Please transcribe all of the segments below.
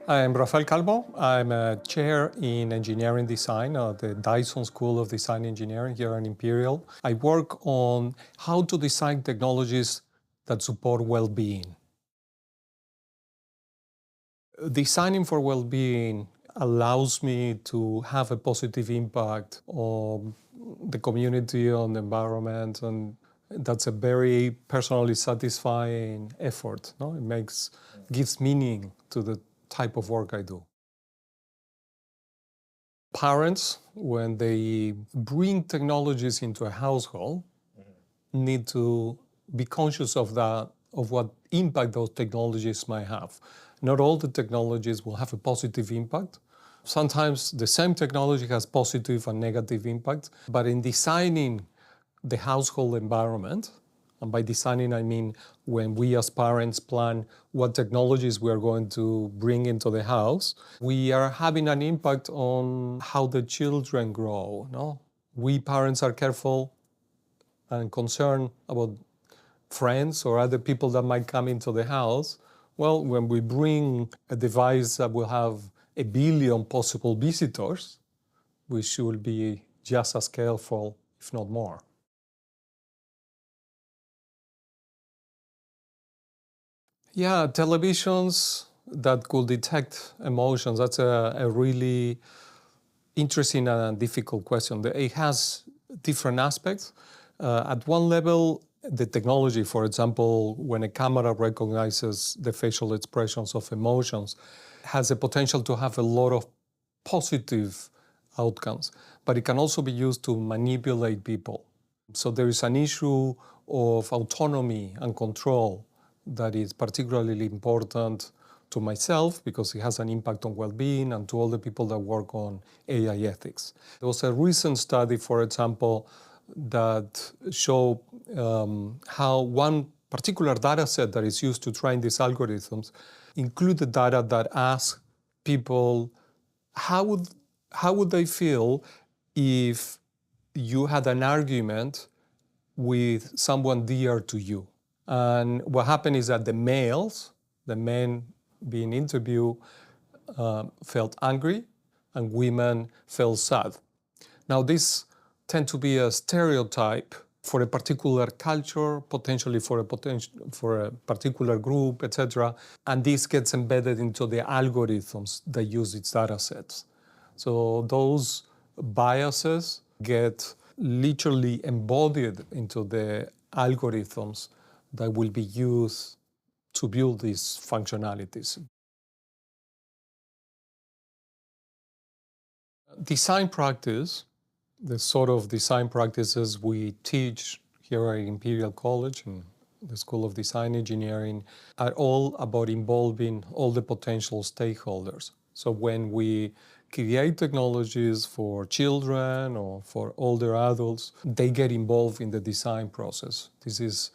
I'm Rafael Calvo. I'm a chair in engineering design at the Dyson School of Design Engineering here in Imperial. I work on how to design technologies that support well-being. Designing for well-being allows me to have a positive impact on the community, on the environment, and that's a very personally satisfying effort. No? It gives meaning to the type of work I do. Parents, when they bring technologies into a household, need to be conscious of that, of what impact those technologies might have. Not all the technologies will have a positive impact. Sometimes the same technology has positive and negative impact, but in designing the household environment, and by designing I mean when we as parents plan what technologies we are going to bring into the house, we are having an impact on how the children grow. No? We parents are careful and concerned about friends or other people that might come into the house. Well, when we bring a device that will have 1 billion possible visitors, we should be just as careful, if not more. Yeah, televisions that could detect emotions, that's a really interesting and difficult question. It has different aspects. At one level, the technology, for example, when a camera recognizes the facial expressions of emotions, has a potential to have a lot of positive outcomes, but it can also be used to manipulate people. So there is an issue of autonomy and control that is particularly important to myself because it has an impact on well-being and to all the people that work on AI ethics. There was a recent study, for example, that showed how one particular data set that is used to train these algorithms included data that asks people how would they feel if you had an argument with someone dear to you. And what happened is that the men being interviewed, felt angry and women felt sad. Now, this tends to be a stereotype for a particular culture, potentially for a particular group, etc. And this gets embedded into the algorithms that use its data sets. So those biases get literally embodied into the algorithms that will be used to build these functionalities. Design practice, the sort of design practices we teach here at Imperial College and the School of Design Engineering are all about involving all the potential stakeholders. So when we create technologies for children or for older adults, they get involved in the design process. This is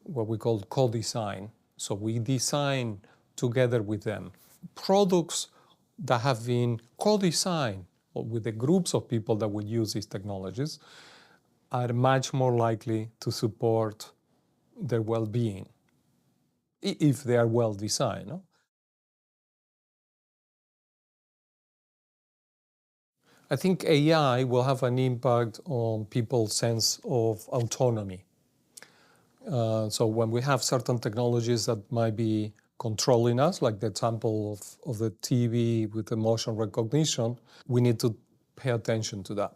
what we call co-design. So we design together with them. Products that have been co-designed with the groups of people that will use these technologies are much more likely to support their well-being if they are well designed. No? I think AI will have an impact on people's sense of autonomy. So when we have certain technologies that might be controlling us, like the example of the TV with emotion recognition, we need to pay attention to that.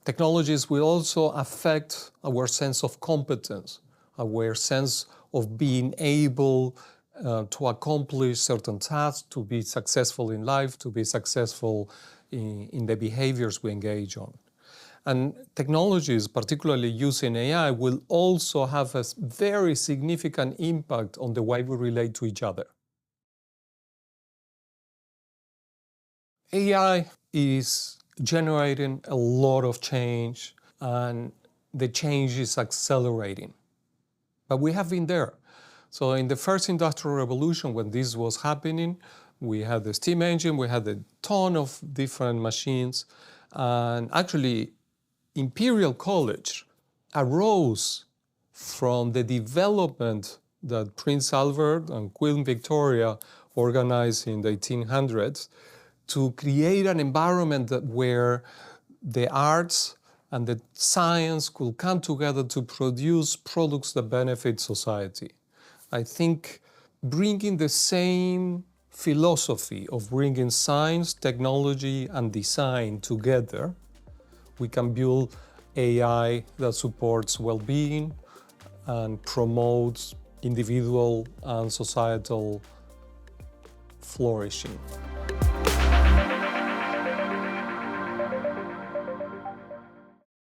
Technologies will also affect our sense of competence, our sense of being able to accomplish certain tasks, to be successful in life, to be successful in the behaviors we engage on. And technologies, particularly using AI, will also have a very significant impact on the way we relate to each other. AI is generating a lot of change, and the change is accelerating. But we have been there. So in the first industrial revolution, when this was happening, we had the steam engine, we had a ton of different machines, and actually Imperial College arose from the development that Prince Albert and Queen Victoria organized in the 1800s to create an environment where the arts and the science could come together to produce products that benefit society. I think bringing the same philosophy of bringing science, technology, and design together, we can build AI that supports well-being and promotes individual and societal flourishing.